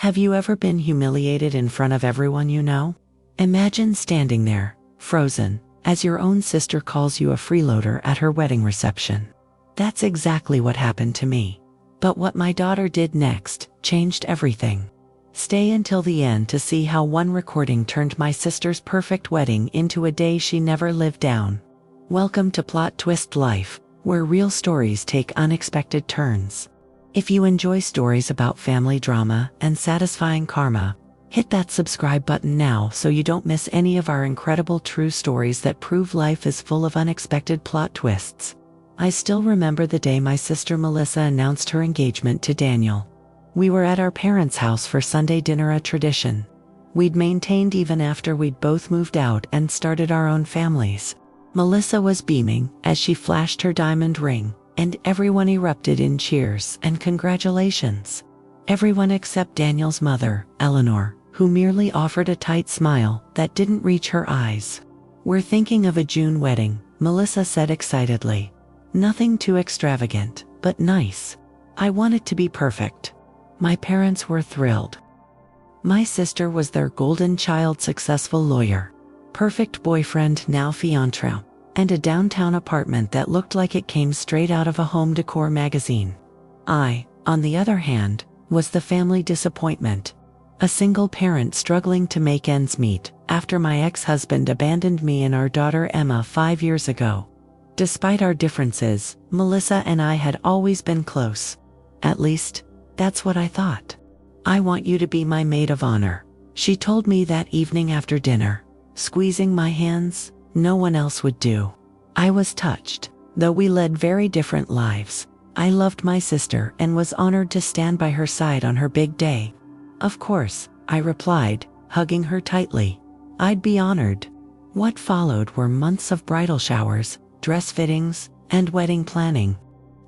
Have you ever been humiliated in front of everyone you know? Imagine standing there, frozen, as your own sister calls you a freeloader at her wedding reception. That's exactly what happened to me. But what my daughter did next changed everything. Stay until the end to see how one recording turned my sister's perfect wedding into a day she never lived down. Welcome to Plot Twist Life, where real stories take unexpected turns. If you enjoy stories about family drama and satisfying karma, hit that subscribe button now so you don't miss any of our incredible true stories that prove life is full of unexpected plot twists. I still remember the day my sister Melissa announced her engagement to Daniel. We were at our parents' house for Sunday dinner, a tradition we'd maintained even after we'd both moved out and started our own families. Melissa was beaming as she flashed her diamond ring, and everyone erupted in cheers and congratulations. Everyone except Daniel's mother, Eleanor, who merely offered a tight smile that didn't reach her eyes. "We're thinking of a June wedding," Melissa said excitedly. "Nothing too extravagant, but nice. I want it to be perfect." My parents were thrilled. My sister was their golden child, successful lawyer, perfect boyfriend, now fiancé, and a downtown apartment that looked like it came straight out of a home decor magazine. I, on the other hand, was the family disappointment. A single parent struggling to make ends meet after my ex-husband abandoned me and our daughter Emma 5 years ago. Despite our differences, Melissa and I had always been close. At least, that's what I thought. "I want you to be my maid of honor," she told me that evening after dinner, squeezing my hands. No one else would do. I was touched. Though we led very different lives, I loved my sister and was honored to stand by her side on her big day. "Of course," I replied, hugging her tightly. "I'd be honored." What followed were months of bridal showers, dress fittings, and wedding planning.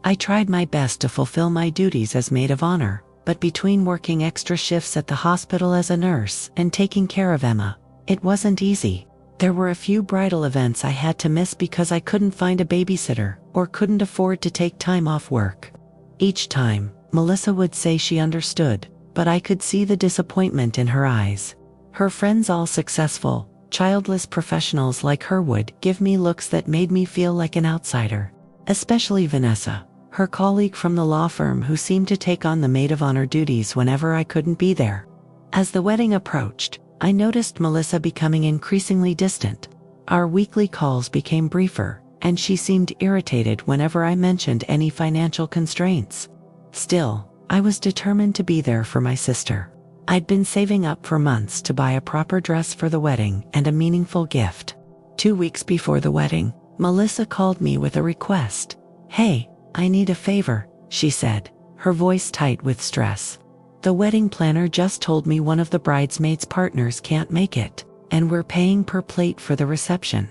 I tried my best to fulfill my duties as maid of honor, but between working extra shifts at the hospital as a nurse and taking care of Emma, it wasn't easy. There were a few bridal events I had to miss because I couldn't find a babysitter or couldn't afford to take time off work. Each time, Melissa would say she understood, but I could see the disappointment in her eyes. Her friends, all successful, childless professionals like her, would give me looks that made me feel like an outsider. Especially Vanessa, her colleague from the law firm, who seemed to take on the maid of honor duties whenever I couldn't be there. As the wedding approached, I noticed Melissa becoming increasingly distant. Our weekly calls became briefer, and she seemed irritated whenever I mentioned any financial constraints. Still, I was determined to be there for my sister. I'd been saving up for months to buy a proper dress for the wedding and a meaningful gift. 2 weeks before the wedding, Melissa called me with a request. "Hey, I need a favor," she said, her voice tight with stress. "The wedding planner just told me one of the bridesmaids' partners can't make it, and we're paying per plate for the reception.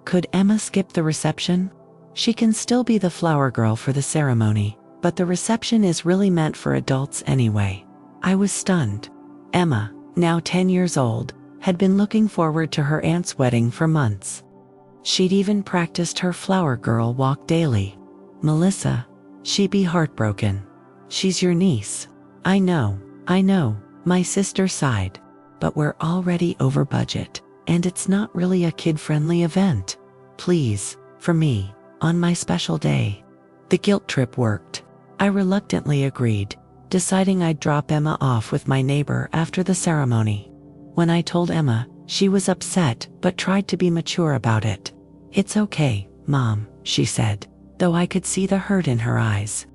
Could Emma skip the reception? She can still be the flower girl for the ceremony, but the reception is really meant for adults anyway." I was stunned. Emma, now 10 years old, had been looking forward to her aunt's wedding for months. She'd even practiced her flower girl walk daily. "Melissa, she'd be heartbroken. She's your niece." I know, my sister sighed. "But we're already over budget, and it's not really a kid-friendly event. Please, for me, on my special day." The guilt trip worked. I reluctantly agreed, deciding I'd drop Emma off with my neighbor after the ceremony. When I told Emma, she was upset but tried to be mature about it. "It's okay, Mom," she said, though I could see the hurt in her eyes.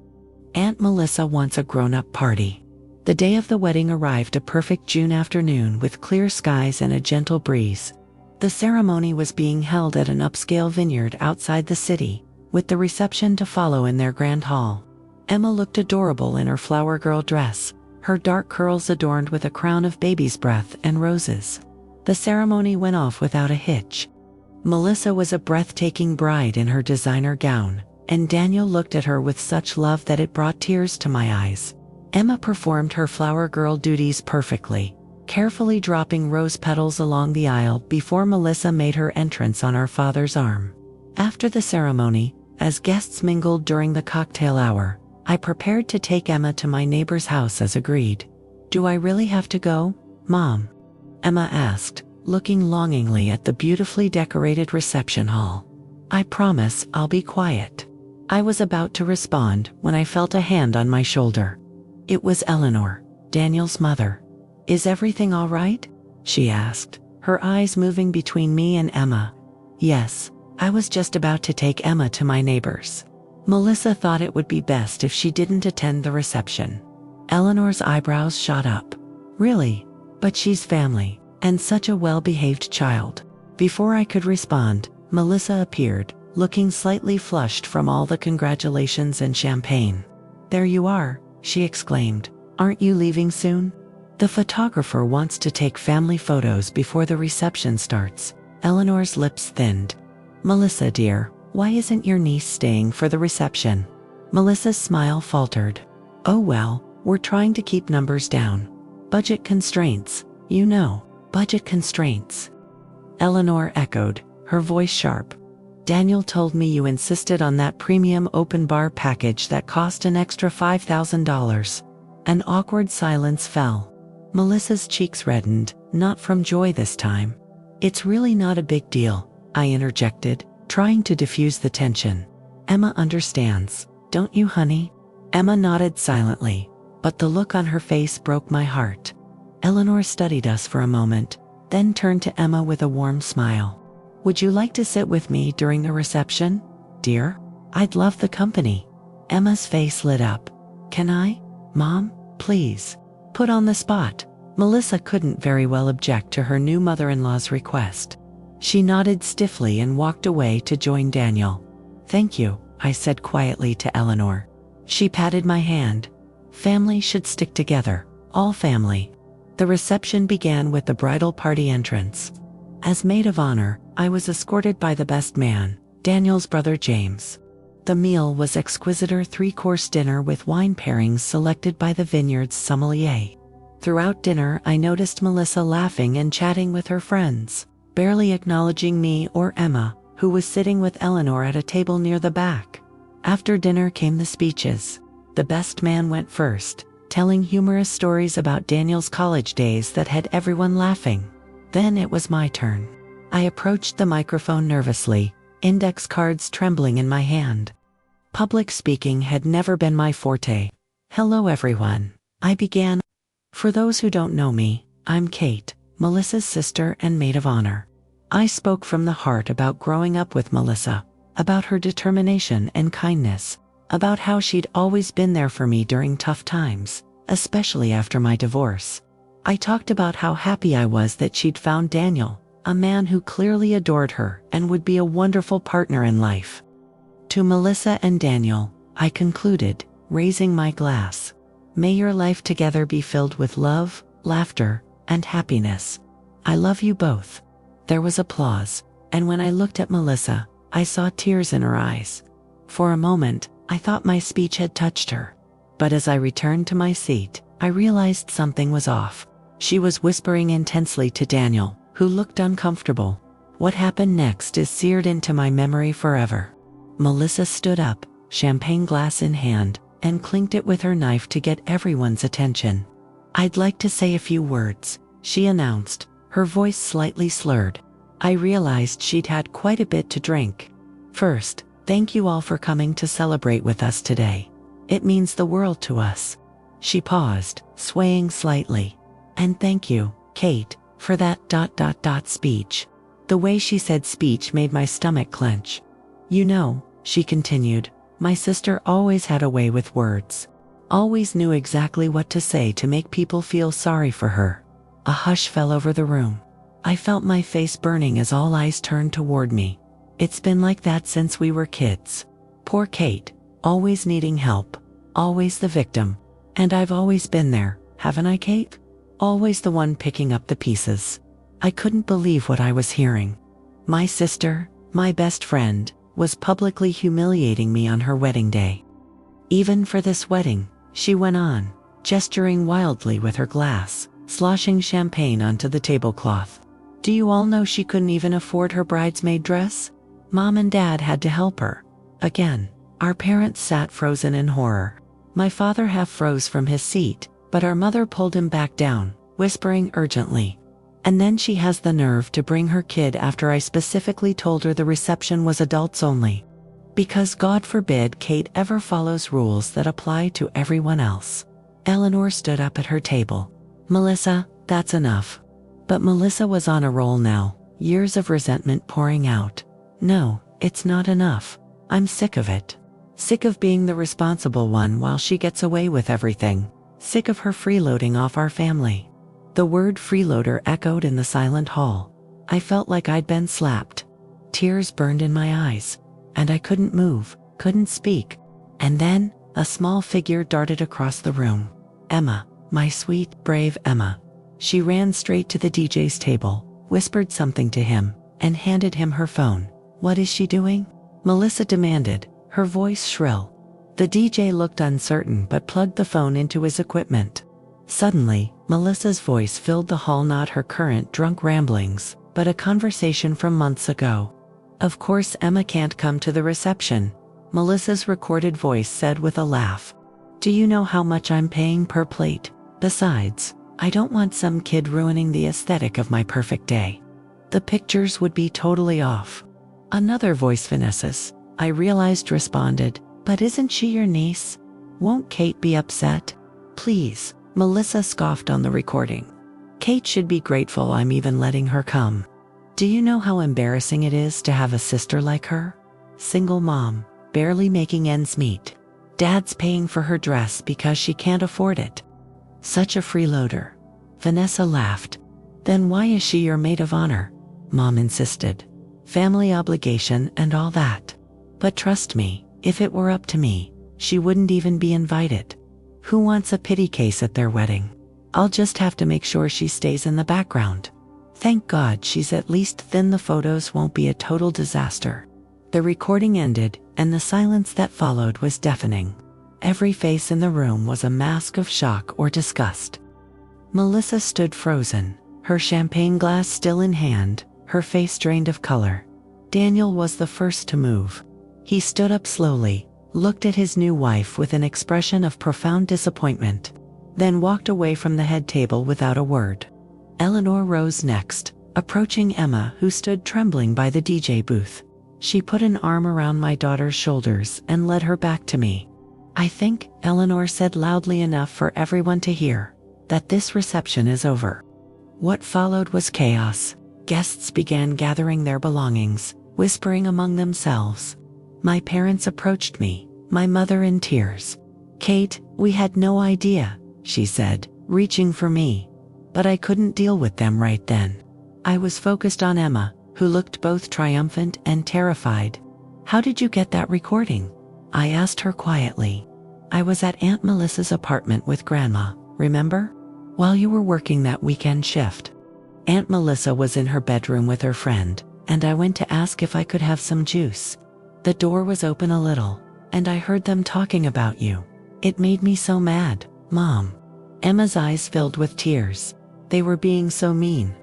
Aunt Melissa wants a grown-up party. The day of the wedding arrived, a perfect June afternoon with clear skies and a gentle breeze. The ceremony was being held at an upscale vineyard outside the city, with the reception to follow in their grand hall. Emma looked adorable in her flower girl dress, her dark curls adorned with a crown of baby's breath and roses. The ceremony went off without a hitch. Melissa was a breathtaking bride in her designer gown, and Daniel looked at her with such love that it brought tears to my eyes. Emma performed her flower girl duties perfectly, carefully dropping rose petals along the aisle before Melissa made her entrance on our father's arm. After the ceremony, as guests mingled during the cocktail hour, I prepared to take Emma to my neighbor's house as agreed. Do I really have to go, Mom? Emma asked, looking longingly at the beautifully decorated reception hall. I promise I'll be quiet. I was about to respond when I felt a hand on my shoulder. It was Eleanor, Daniel's mother. Is everything all right? She asked, her eyes moving between me and Emma. Yes, I was just about to take Emma to my neighbor's. Melissa thought it would be best if she didn't attend the reception. Eleanor's eyebrows shot up. Really? But she's family, and such a well-behaved child. Before I could respond, Melissa appeared, looking slightly flushed from all the congratulations and champagne. There you are, she exclaimed. Aren't you leaving soon? The photographer wants to take family photos before the reception starts. Eleanor's lips thinned. Melissa dear, why isn't your niece staying for the reception? Melissa's smile faltered. Oh well, we're trying to keep numbers down. Budget constraints, you know, budget constraints. Eleanor echoed, her voice sharp. Daniel told me you insisted on that premium open bar package that cost an extra $5,000. An awkward silence fell. Melissa's cheeks reddened, not from joy this time. It's really not a big deal, I interjected, trying to diffuse the tension. Emma understands, don't you, honey? Emma nodded silently, but the look on her face broke my heart. Eleanor studied us for a moment, then turned to Emma with a warm smile. Would you like to sit with me during the reception, dear? I'd love the company. Emma's face lit up. Can I, Mom? Please. Put on the spot. Melissa couldn't very well object to her new mother-in-law's request. She nodded stiffly and walked away to join Daniel. Thank you, I said quietly to Eleanor. She patted my hand. Family should stick together, all family. The reception began with the bridal party entrance. As maid of honor, I was escorted by the best man, Daniel's brother James. The meal was exquisite three-course dinner with wine pairings selected by the vineyard's sommelier. Throughout dinner I noticed Melissa laughing and chatting with her friends, barely acknowledging me or Emma, who was sitting with Eleanor at a table near the back. After dinner came the speeches. The best man went first, telling humorous stories about Daniel's college days that had everyone laughing. Then it was my turn. I approached the microphone nervously, index cards trembling in my hand. Public speaking had never been my forte. Hello everyone, I began. For those who don't know me, I'm Kate, Melissa's sister and maid of honor. I spoke from the heart about growing up with Melissa, about her determination and kindness, about how she'd always been there for me during tough times, especially after my divorce. I talked about how happy I was that she'd found Daniel, a man who clearly adored her and would be a wonderful partner in life. To Melissa and Daniel, I concluded, raising my glass. May your life together be filled with love, laughter, and happiness. I love you both. There was applause, and when I looked at Melissa, I saw tears in her eyes. For a moment, I thought my speech had touched her. But as I returned to my seat, I realized something was off. She was whispering intensely to Daniel, who looked uncomfortable. What happened next is seared into my memory forever. Melissa stood up, champagne glass in hand, and clinked it with her knife to get everyone's attention. I'd like to say a few words, she announced, her voice slightly slurred. I realized she'd had quite a bit to drink. First, thank you all for coming to celebrate with us today. It means the world to us. She paused, swaying slightly. And thank you, Kate, for that speech. The way she said speech made my stomach clench. You know, she continued, my sister always had a way with words. Always knew exactly what to say to make people feel sorry for her. A hush fell over the room. I felt my face burning as all eyes turned toward me. It's been like that since we were kids. Poor Kate, always needing help, always the victim. And I've always been there, haven't I, Kate? Always the one picking up the pieces. I couldn't believe what I was hearing. My sister, my best friend, was publicly humiliating me on her wedding day. Even for this wedding, she went on, gesturing wildly with her glass, sloshing champagne onto the tablecloth. Do you all know she couldn't even afford her bridesmaid dress? Mom and Dad had to help her. Again, our parents sat frozen in horror. My father half froze from his seat, But our mother pulled him back down, whispering urgently. And then she has the nerve to bring her kid after I specifically told her the reception was adults only. Because God forbid Kate ever follows rules that apply to everyone else. Eleanor stood up at her table. Melissa, that's enough. But Melissa was on a roll now, years of resentment pouring out. No, it's not enough. I'm sick of it. Sick of being the responsible one while she gets away with everything. Sick of her freeloading off our family. The word freeloader echoed in the silent hall. I felt like I'd been slapped. Tears burned in my eyes. And I couldn't move, couldn't speak. And then, a small figure darted across the room. Emma, my sweet, brave Emma. She ran straight to the DJ's table, whispered something to him, and handed him her phone. What is she doing? Melissa demanded, her voice shrill. The DJ looked uncertain but plugged the phone into his equipment. Suddenly, Melissa's voice filled the hall, not her current drunk ramblings, but a conversation from months ago. Of course Emma can't come to the reception, Melissa's recorded voice said with a laugh. Do you know how much I'm paying per plate? Besides, I don't want some kid ruining the aesthetic of my perfect day. The pictures would be totally off. Another voice, Vanessa's, I realized, responded, but isn't she your niece? Won't Kate be upset? Please, Melissa scoffed on the recording. Kate should be grateful I'm even letting her come. Do you know how embarrassing it is to have a sister like her? Single mom, barely making ends meet. Dad's paying for her dress because she can't afford it. Such a freeloader. Vanessa laughed. Then why is she your maid of honor? Mom insisted. Family obligation and all that. But trust me, if it were up to me, she wouldn't even be invited. Who wants a pity case at their wedding? I'll just have to make sure she stays in the background. Thank God she's at least thin. The photos won't be a total disaster. The recording ended, and the silence that followed was deafening. Every face in the room was a mask of shock or disgust. Melissa stood frozen, her champagne glass still in hand, her face drained of color. Daniel was the first to move. He stood up slowly, looked at his new wife with an expression of profound disappointment, then walked away from the head table without a word. Eleanor rose next, approaching Emma, who stood trembling by the DJ booth. She put an arm around my daughter's shoulders and led her back to me. I think, Eleanor said loudly enough for everyone to hear, that this reception is over. What followed was chaos. Guests began gathering their belongings, whispering among themselves. My parents approached me, my mother in tears. Kate, we had no idea, she said, reaching for me. But I couldn't deal with them right then. I was focused on Emma, who looked both triumphant and terrified. How did you get that recording? I asked her quietly. I was at Aunt Melissa's apartment with Grandma, remember? While you were working that weekend shift. Aunt Melissa was in her bedroom with her friend, and I went to ask if I could have some juice. The door was open a little, and I heard them talking about you. It made me so mad, Mom. Emma's eyes filled with tears. They were being so mean.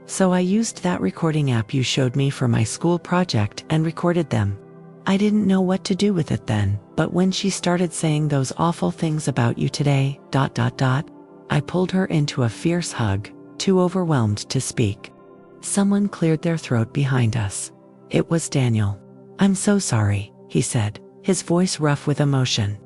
So I used that recording app you showed me for my school project and recorded them. I didn't know what to do with it then, but when she started saying those awful things about you today, I pulled her into a fierce hug, too overwhelmed to speak. Someone cleared their throat behind us. It was Daniel. I'm so sorry, he said, his voice rough with emotion.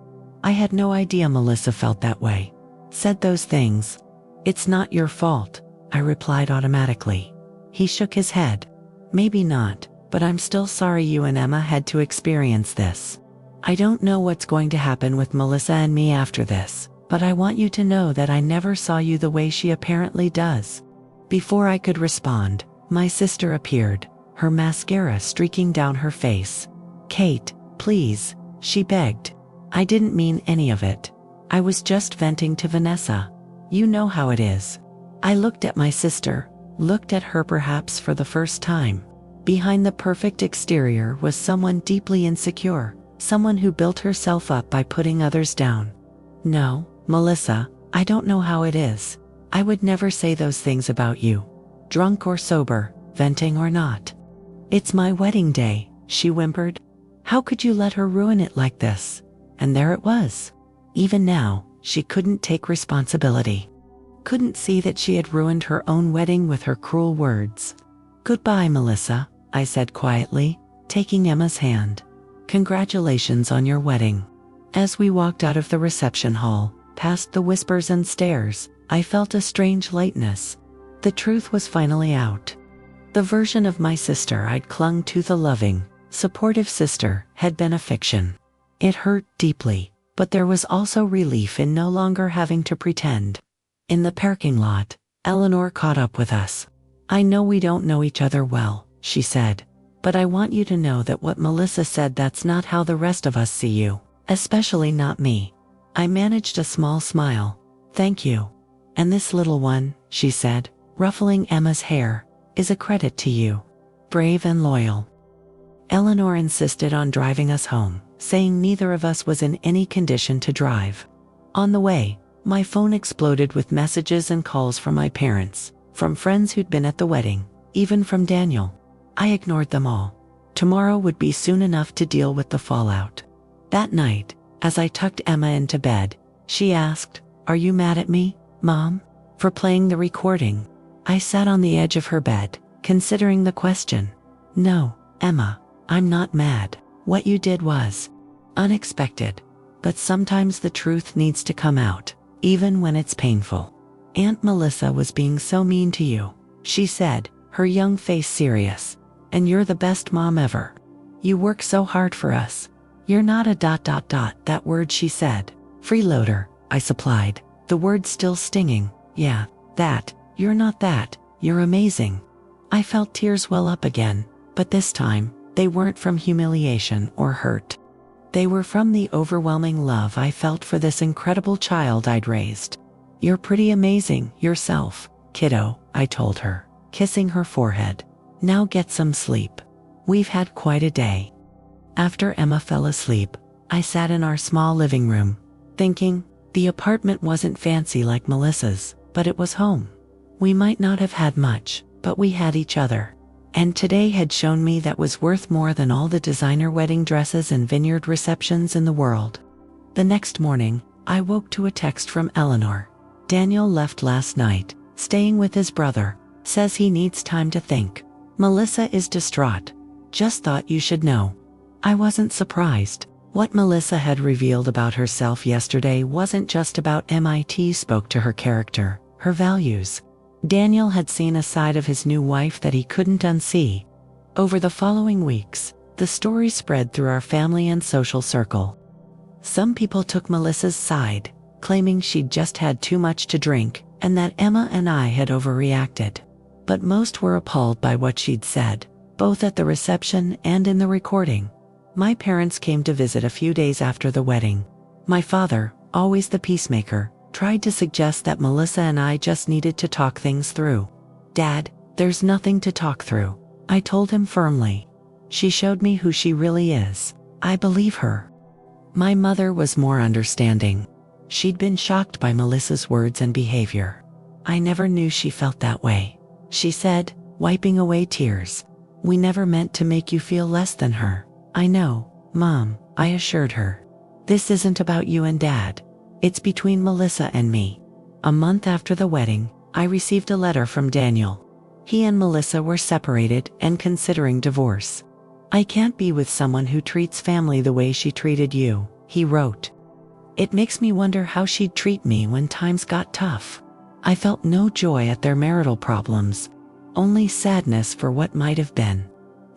I had no idea Melissa felt that way. Said those things. It's not your fault, I replied automatically. He shook his head. Maybe not, but I'm still sorry you and Emma had to experience this. I don't know what's going to happen with Melissa and me after this, but I want you to know that I never saw you the way she apparently does. Before I could respond, my sister appeared, her mascara streaking down her face. Kate, please, she begged. I didn't mean any of it. I was just venting to Vanessa. You know how it is. I looked at my sister, looked at her perhaps for the first time. Behind the perfect exterior was someone deeply insecure, someone who built herself up by putting others down. No, Melissa, I don't know how it is. I would never say those things about you. Drunk or sober, venting or not. It's my wedding day, she whimpered. How could you let her ruin it like this? And there it was. Even now, she couldn't take responsibility. Couldn't see that she had ruined her own wedding with her cruel words. "Goodbye, Melissa," I said quietly, taking Emma's hand. "Congratulations on your wedding." As we walked out of the reception hall, past the whispers and stares, I felt a strange lightness. The truth was finally out. The version of my sister I'd clung to, the loving, supportive sister, had been a fiction. It hurt deeply, but there was also relief in no longer having to pretend. In the parking lot, Eleanor caught up with us. "I know we don't know each other well," she said, "but I want you to know that what Melissa said, that's not how the rest of us see you, especially not me." I managed a small smile. "Thank you. And this little one," she said, ruffling Emma's hair, "is a credit to you. Brave and loyal." Eleanor insisted on driving us home, saying neither of us was in any condition to drive. On the way, my phone exploded with messages and calls from my parents, from friends who'd been at the wedding, even from Daniel. I ignored them all. Tomorrow would be soon enough to deal with the fallout. That night, as I tucked Emma into bed, she asked, "Are you mad at me, Mom, for playing the recording?" I sat on the edge of her bed, considering the question. "No, Emma, I'm not mad. What you did was unexpected, but sometimes the truth needs to come out, even when it's painful. Aunt Melissa was being so mean to you," she said, her young face serious. "And you're the best mom ever. You work so hard for us. You're not a ... That word she said. "Freeloader," I supplied, the word still stinging. "Yeah, that. You're not that. You're amazing." I felt tears well up again, but this time, they weren't from humiliation or hurt. They were from the overwhelming love I felt for this incredible child I'd raised. "You're pretty amazing yourself, kiddo," I told her, kissing her forehead. "Now get some sleep. We've had quite a day." After Emma fell asleep, I sat in our small living room, thinking, the apartment wasn't fancy like Melissa's, but it was home. We might not have had much, but we had each other. And today had shown me that was worth more than all the designer wedding dresses and vineyard receptions in the world. The next morning, I woke to a text from Eleanor. "Daniel left last night, staying with his brother. Says he needs time to think. Melissa is distraught. Just thought you should know." I wasn't surprised. What Melissa had revealed about herself yesterday wasn't just about MIT. Spoke to her character, her values. Daniel had seen a side of his new wife that he couldn't unsee. Over the following weeks, the story spread through our family and social circle. Some people took Melissa's side, claiming she'd just had too much to drink, and that Emma and I had overreacted. But most were appalled by what she'd said, both at the reception and in the recording. My parents came to visit a few days after the wedding. My father, always the peacemaker, tried to suggest that Melissa and I just needed to talk things through. "Dad, there's nothing to talk through," I told him firmly. "She showed me who she really is. I believe her." My mother was more understanding. She'd been shocked by Melissa's words and behavior. "I never knew she felt that way," she said, wiping away tears. "We never meant to make you feel less than her." "I know, Mom," I assured her. "This isn't about you and Dad. It's between Melissa and me." A month after the wedding, I received a letter from Daniel. He and Melissa were separated and considering divorce. "I can't be with someone who treats family the way she treated you," he wrote. "It makes me wonder how she'd treat me when times got tough." I felt no joy at their marital problems, only sadness for what might have been.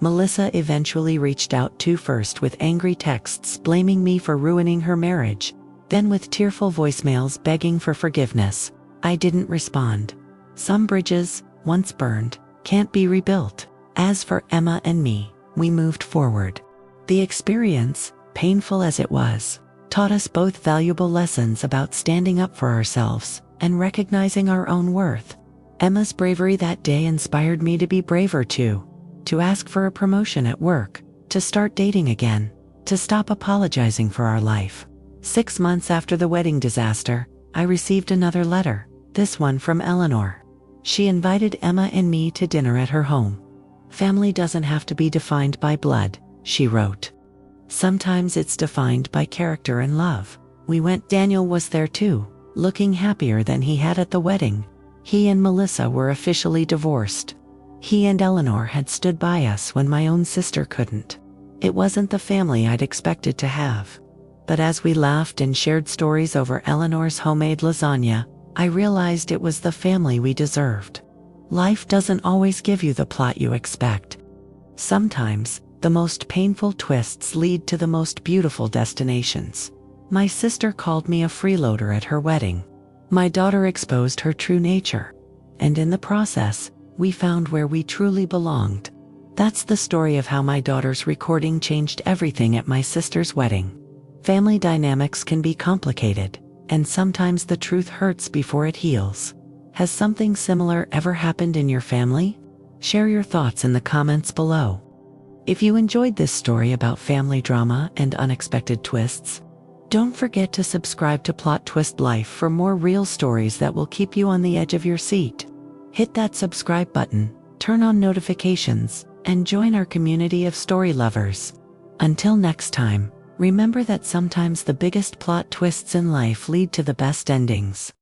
Melissa eventually reached out too, first with angry texts blaming me for ruining her marriage, then with tearful voicemails begging for forgiveness. I didn't respond. Some bridges, once burned, can't be rebuilt. As for Emma and me, we moved forward. The experience, painful as it was, taught us both valuable lessons about standing up for ourselves and recognizing our own worth. Emma's bravery that day inspired me to be braver too. To ask for a promotion at work, to start dating again, to stop apologizing for our life. 6 months after the wedding disaster, I received another letter, this one from Eleanor. She invited Emma and me to dinner at her home. "Family doesn't have to be defined by blood," she wrote. "Sometimes it's defined by character and love." Daniel was there too, looking happier than he had at the wedding. He and Melissa were officially divorced. He and Eleanor had stood by us when my own sister couldn't. It wasn't the family I'd expected to have. But as we laughed and shared stories over Eleanor's homemade lasagna, I realized it was the family we deserved. Life doesn't always give you the plot you expect. Sometimes, the most painful twists lead to the most beautiful destinations. My sister called me a freeloader at her wedding. My daughter exposed her true nature. And in the process, we found where we truly belonged. That's the story of how my daughter's recording changed everything at my sister's wedding. Family dynamics can be complicated, and sometimes the truth hurts before it heals. Has something similar ever happened in your family? Share your thoughts in the comments below. If you enjoyed this story about family drama and unexpected twists, don't forget to subscribe to Plot Twist Life for more real stories that will keep you on the edge of your seat. Hit that subscribe button, turn on notifications, and join our community of story lovers. Until next time, remember that sometimes the biggest plot twists in life lead to the best endings.